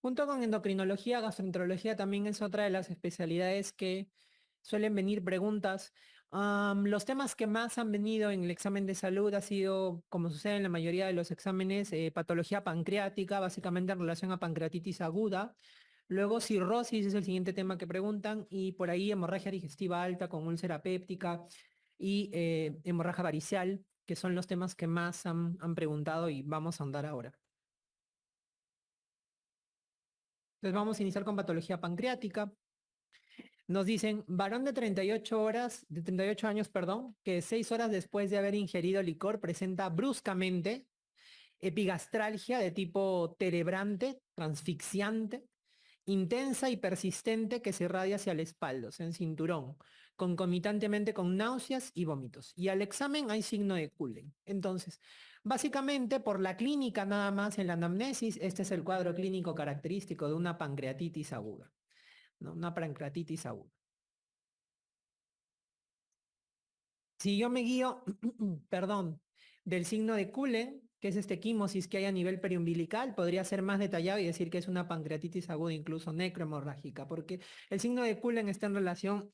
Junto con endocrinología, gastroenterología también es otra de las especialidades que suelen venir preguntas. Los temas que más han venido en el examen de salud ha sido, como sucede en la mayoría de los exámenes, patología pancreática, básicamente en relación a pancreatitis aguda. Luego cirrosis es el siguiente tema que preguntan y por ahí hemorragia digestiva alta con úlcera péptica y hemorragia varicial, que son los temas que más han preguntado y vamos a ahondar ahora. Entonces vamos a iniciar con patología pancreática. Nos dicen, varón de 38 horas, de 38 años, perdón, que 6 horas después de haber ingerido licor presenta bruscamente epigastralgia de tipo terebrante, transfixiante, intensa y persistente que se irradia hacia el espaldo, en cinturón, concomitantemente con náuseas y vómitos. Y al examen hay signo de Cullen. Entonces, básicamente por la clínica nada más en la anamnesis, este es el cuadro clínico característico de una pancreatitis aguda, ¿no? Una pancreatitis aguda. Si yo me guío, perdón, del signo de Cullen, que es este quimosis que hay a nivel periumbilical, podría ser más detallado y decir que es una pancreatitis aguda, incluso necrohemorrágica, porque el signo de Cullen está en relación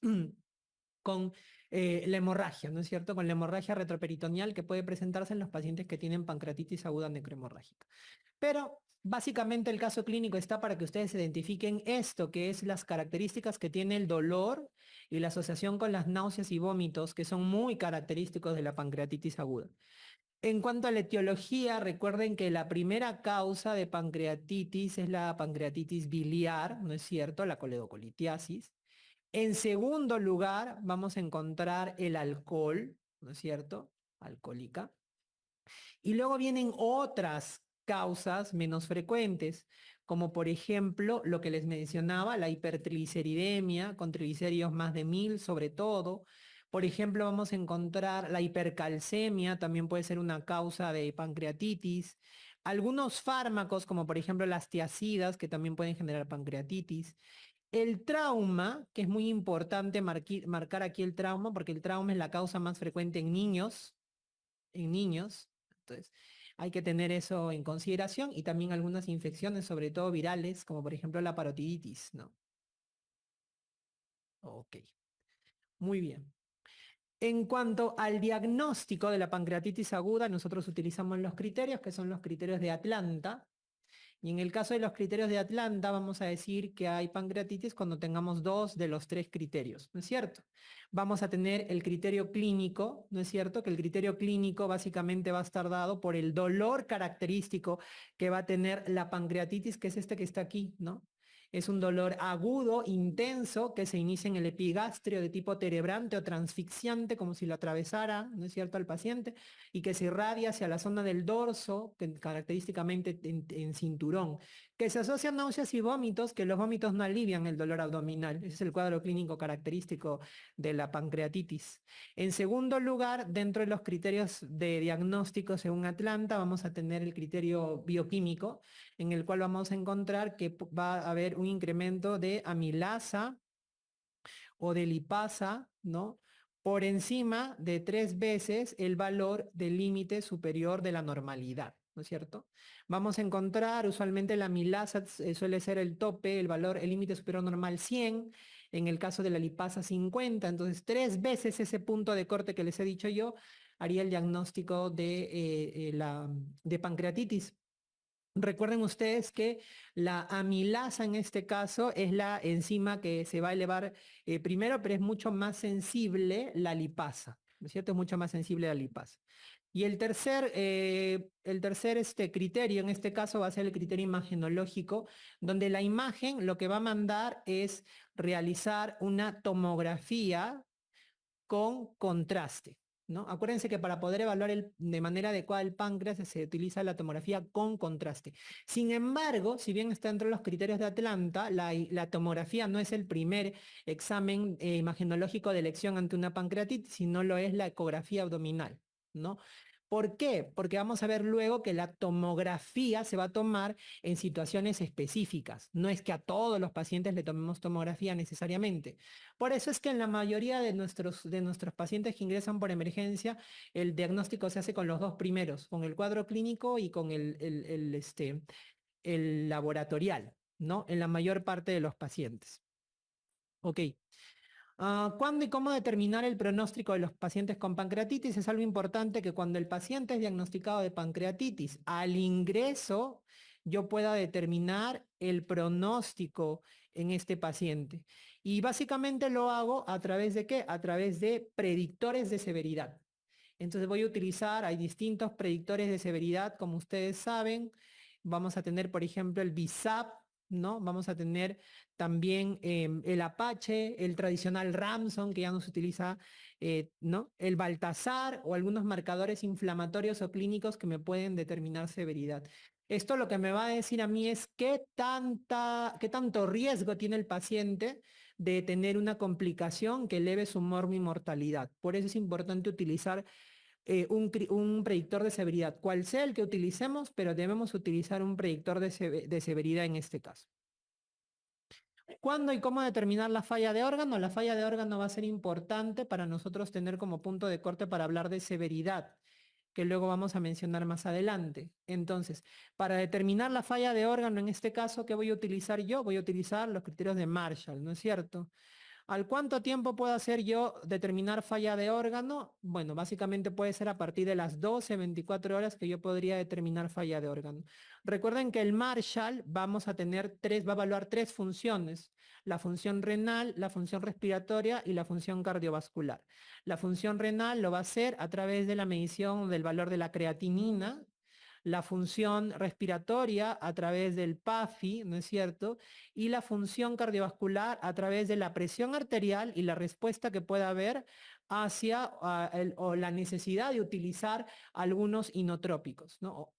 con la hemorragia, ¿no es cierto? Con la hemorragia retroperitoneal que puede presentarse en los pacientes que tienen pancreatitis aguda necrohemorrágica. Pero básicamente el caso clínico está para que ustedes identifiquen esto, que es las características que tiene el dolor y la asociación con las náuseas y vómitos, que son muy característicos de la pancreatitis aguda. En cuanto a la etiología, recuerden que la primera causa de pancreatitis es la pancreatitis biliar, ¿no es cierto? La coledocolitiasis. En segundo lugar, vamos a encontrar el alcohol, ¿no es cierto? Alcohólica. Y luego vienen otras causas menos frecuentes, como por ejemplo lo que les mencionaba, la hipertrigliceridemia, con triglicéridos más de 1000 sobre todo. Por ejemplo, vamos a encontrar la hipercalcemia, también puede ser una causa de pancreatitis. Algunos fármacos, como por ejemplo las tiazidas, que también pueden generar pancreatitis. El trauma, que es muy importante marcar aquí el trauma, porque el trauma es la causa más frecuente en niños, en niños. Entonces, hay que tener eso en consideración y también algunas infecciones, sobre todo virales, como por ejemplo la parotiditis, ¿no? Ok, muy bien. En cuanto al diagnóstico de la pancreatitis aguda, nosotros utilizamos los criterios, que son los criterios de Atlanta. Y en el caso de los criterios de Atlanta, vamos a decir que hay pancreatitis cuando tengamos dos de los tres criterios, ¿no es cierto? Vamos a tener el criterio clínico, ¿no es cierto? Que el criterio clínico básicamente va a estar dado por el dolor característico que va a tener la pancreatitis, que es este que está aquí, ¿no? Es un dolor agudo, intenso, que se inicia en el epigastrio de tipo terebrante o transfixiante, como si lo atravesara, ¿no es cierto?, al paciente, y que se irradia hacia la zona del dorso, que característicamente en cinturón, que se asocian náuseas y vómitos, que los vómitos no alivian el dolor abdominal. Ese es el cuadro clínico característico de la pancreatitis. En segundo lugar, dentro de los criterios de diagnóstico según Atlanta, vamos a tener el criterio bioquímico, en el cual vamos a encontrar que va a haber un incremento de amilasa o de lipasa, ¿no? Por encima de 3 veces el valor del límite superior de la normalidad, ¿no es cierto? Vamos a encontrar usualmente la amilasa suele ser el tope, el valor, el límite superior normal 100, en el caso de la lipasa 50, entonces 3 veces ese punto de corte que les he dicho yo haría el diagnóstico de pancreatitis. Recuerden ustedes que la amilasa en este caso es la enzima que se va a elevar primero, pero es mucho más sensible la lipasa, ¿no es cierto? Es mucho más sensible la lipasa. Y el tercer criterio en este caso va a ser el criterio imagenológico, donde la imagen lo que va a mandar es realizar una tomografía con contraste, ¿no? Acuérdense que para poder evaluar de manera adecuada el páncreas se utiliza la tomografía con contraste. Sin embargo, si bien está dentro de los criterios de Atlanta, la tomografía no es el primer examen imagenológico de elección ante una pancreatitis, sino lo es la ecografía abdominal, ¿no? ¿Por qué? Porque vamos a ver luego que la tomografía se va a tomar en situaciones específicas. No es que a todos los pacientes le tomemos tomografía necesariamente. Por eso es que en la mayoría de nuestros pacientes que ingresan por emergencia, el diagnóstico se hace con los dos primeros, con el cuadro clínico y con el laboratorial. ¿no? En la mayor parte de los pacientes. Ok. ¿Cuándo y cómo determinar el pronóstico de los pacientes con pancreatitis? Es algo importante que cuando el paciente es diagnosticado de pancreatitis, al ingreso yo pueda determinar el pronóstico en este paciente. Y básicamente lo hago a través de ¿qué? A través de predictores de severidad. Entonces voy a utilizar, hay distintos predictores de severidad, como ustedes saben. Vamos a tener, por ejemplo, el BISAP, ¿no? Vamos a tener también el Apache, el tradicional Ramson, que ya no se utiliza, ¿no? El Baltasar o algunos marcadores inflamatorios o clínicos que me pueden determinar severidad. Esto lo que me va a decir a mí es qué tanto riesgo tiene el paciente de tener una complicación que eleve su mortalidad. Por eso es importante utilizar un predictor de severidad, cual sea el que utilicemos, pero debemos utilizar un predictor de severidad en este caso. ¿Cuándo y cómo determinar la falla de órgano? La falla de órgano va a ser importante para nosotros tener como punto de corte para hablar de severidad, que luego vamos a mencionar más adelante. Entonces, para determinar la falla de órgano, en este caso, ¿qué voy a utilizar yo? Voy a utilizar los criterios de Marshall, ¿no es cierto? ¿Al cuánto tiempo puedo hacer yo determinar falla de órgano? Bueno, básicamente puede ser a partir de las 12, 24 horas que yo podría determinar falla de órgano. Recuerden que el Marshall va a evaluar tres funciones: la función renal, la función respiratoria y la función cardiovascular. La función renal lo va a hacer a través de la medición del valor de la creatinina, la función respiratoria a través del PAFI, ¿no es cierto? Y la función cardiovascular a través de la presión arterial y la respuesta que pueda haber hacia o la necesidad de utilizar algunos inotrópicos, ¿no?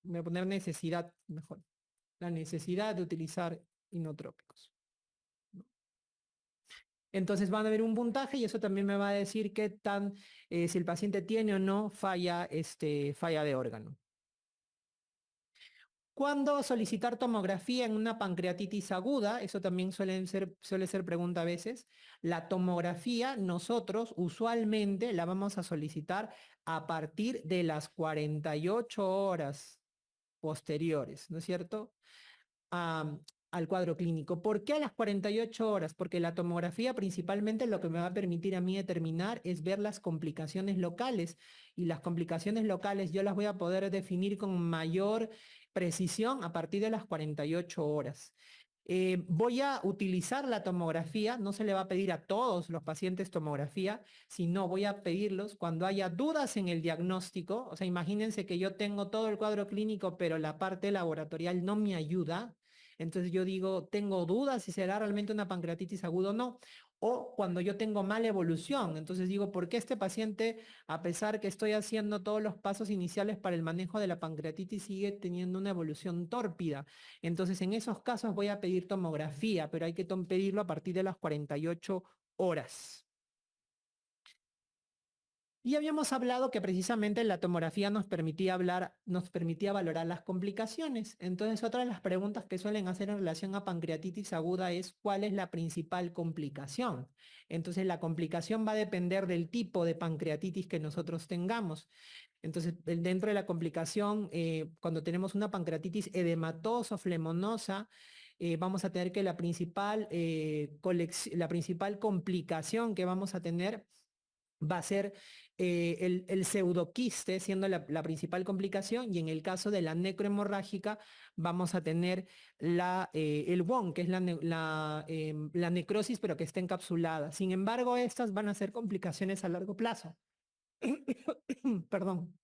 Voy a poner necesidad, mejor. La necesidad de utilizar inotrópicos. Entonces van a ver un puntaje y eso también me va a decir si el paciente tiene o no falla de órgano. ¿Cuándo solicitar tomografía en una pancreatitis aguda? Eso también suele ser pregunta a veces. La tomografía nosotros usualmente la vamos a solicitar a partir de las 48 horas posteriores, ¿no es cierto? a- Al cuadro clínico. ¿Por qué a las 48 horas? Porque la tomografía principalmente lo que me va a permitir a mí determinar es ver las complicaciones locales, y las complicaciones locales yo las voy a poder definir con mayor precisión a partir de las 48 horas. Voy a utilizar la tomografía, no se le va a pedir a todos los pacientes tomografía, sino voy a pedirlos cuando haya dudas en el diagnóstico. O sea, imagínense que yo tengo todo el cuadro clínico, pero la parte laboratorial no me ayuda. Entonces yo digo, tengo dudas si será realmente una pancreatitis aguda o no. O cuando yo tengo mala evolución, entonces digo, ¿por qué este paciente, a pesar que estoy haciendo todos los pasos iniciales para el manejo de la pancreatitis, sigue teniendo una evolución tórpida? Entonces, en esos casos voy a pedir tomografía, pero hay que pedirlo a partir de las 48 horas. Y habíamos hablado que precisamente la tomografía nos permitía valorar las complicaciones. Entonces, otra de las preguntas que suelen hacer en relación a pancreatitis aguda es ¿cuál es la principal complicación? Entonces, la complicación va a depender del tipo de pancreatitis que nosotros tengamos. Entonces, dentro de la complicación, cuando tenemos una pancreatitis edematosa o flemonosa, vamos a tener que la principal complicación que vamos a tener va a ser el pseudoquiste, siendo la principal complicación, y en el caso de la necrohemorrágica vamos a tener el WON, que es la necrosis, pero que está encapsulada. Sin embargo, estas van a ser complicaciones a largo plazo. Perdón.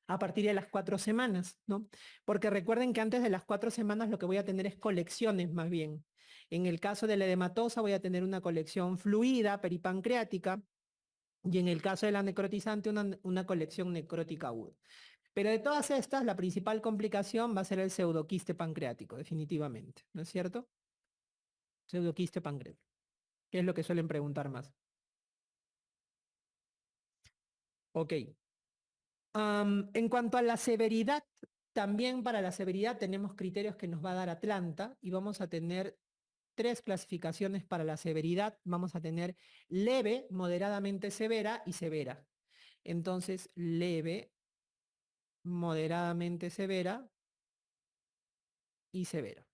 A partir de las 4 semanas, ¿no? Porque recuerden que antes de las 4 semanas lo que voy a tener es colecciones más bien. En el caso de la edematosa voy a tener una colección fluida peripancreática, y en el caso de la necrotizante una colección necrótica aguda. Pero de todas estas, la principal complicación va a ser el pseudoquiste pancreático, definitivamente, ¿no es cierto? Pseudoquiste pancreático, que es lo que suelen preguntar más. Ok. En cuanto a la severidad, también para la severidad tenemos criterios que nos va a dar Atlanta, y vamos a tener tres clasificaciones para la severidad. Vamos a tener leve, moderadamente severa y severa. Entonces, leve, moderadamente severa y severa.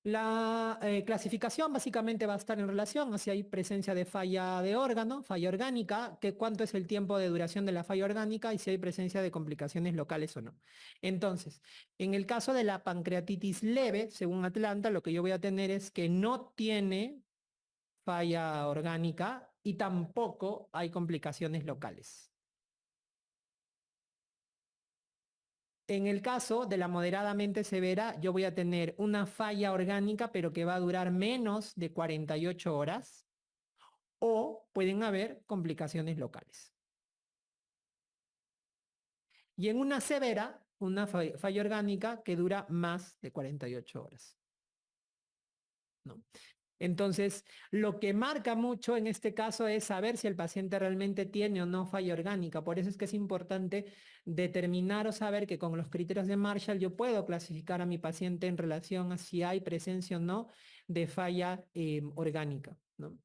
La clasificación básicamente va a estar en relación a si hay presencia de falla de órgano, falla orgánica, que cuánto es el tiempo de duración de la falla orgánica y si hay presencia de complicaciones locales o no. Entonces, en el caso de la pancreatitis leve, según Atlanta, lo que yo voy a tener es que no tiene falla orgánica y tampoco hay complicaciones locales. En el caso de la moderadamente severa, yo voy a tener una falla orgánica, pero que va a durar menos de 48 horas, o pueden haber complicaciones locales. Y en una severa, una falla orgánica que dura más de 48 horas, ¿no? Entonces, lo que marca mucho en este caso es saber si el paciente realmente tiene o no falla orgánica. Por eso es que es importante determinar o saber que con los criterios de Marshall yo puedo clasificar a mi paciente en relación a si hay presencia o no de falla orgánica, ¿no?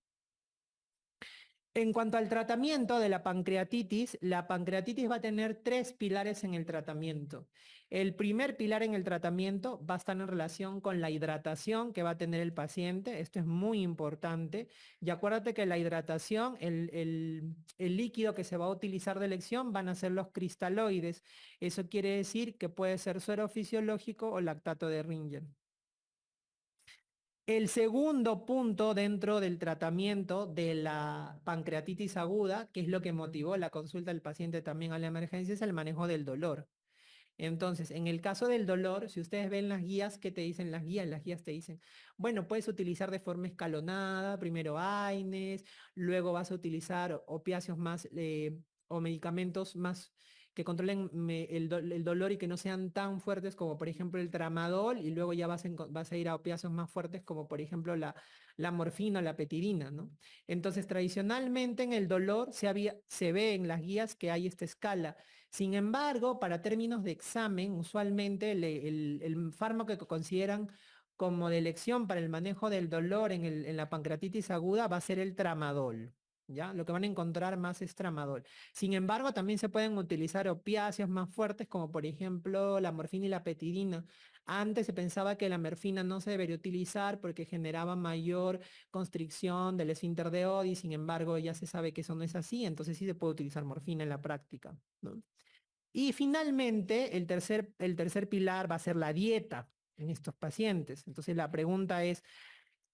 En cuanto al tratamiento de la pancreatitis va a tener tres pilares en el tratamiento. El primer pilar en el tratamiento va a estar en relación con la hidratación que va a tener el paciente. Esto es muy importante. Y acuérdate que la hidratación, el líquido que se va a utilizar de elección van a ser los cristaloides. Eso quiere decir que puede ser suero fisiológico o lactato de Ringer. El segundo punto dentro del tratamiento de la pancreatitis aguda, que es lo que motivó la consulta del paciente también a la emergencia, es el manejo del dolor. Entonces, en el caso del dolor, si ustedes ven las guías, ¿qué te dicen las guías? Las guías te dicen, bueno, puedes utilizar de forma escalonada, primero AINES, luego vas a utilizar opiáceos más o medicamentos más que controlen el dolor y que no sean tan fuertes como por ejemplo el tramadol y luego ya vas a ir a opiáceos más fuertes como por ejemplo la morfina o la petidina, ¿no? Entonces, tradicionalmente en el dolor se ve en las guías que hay esta escala. Sin embargo, para términos de examen, usualmente el fármaco que consideran como de elección para el manejo del dolor en la pancreatitis aguda va a ser el tramadol. ¿Ya? Lo que van a encontrar más es tramadol. Sin embargo, también se pueden utilizar opiáceos más fuertes, como por ejemplo la morfina y la petidina. Antes se pensaba que la morfina no se debería utilizar porque generaba mayor constricción del esfínter de Oddi, sin embargo, ya se sabe que eso no es así, entonces sí se puede utilizar morfina en la práctica, ¿no? Y finalmente, el tercer pilar va a ser la dieta en estos pacientes. Entonces la pregunta es,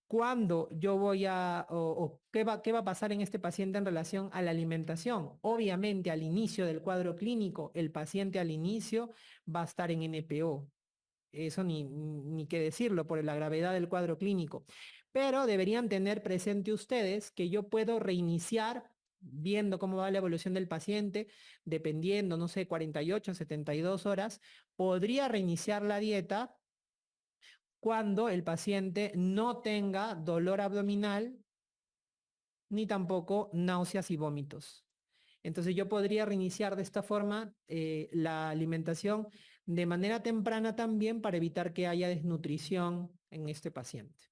¿cuándo yo voy o qué va a pasar en este paciente en relación a la alimentación? Obviamente al inicio del cuadro clínico, el paciente al inicio va a estar en NPO. Eso ni qué decirlo por la gravedad del cuadro clínico. Pero deberían tener presente ustedes que yo puedo reiniciar viendo cómo va la evolución del paciente, dependiendo, no sé, 48, 72 horas, podría reiniciar la dieta cuando el paciente no tenga dolor abdominal ni tampoco náuseas y vómitos. Entonces yo podría reiniciar de esta forma la alimentación de manera temprana también para evitar que haya desnutrición en este paciente.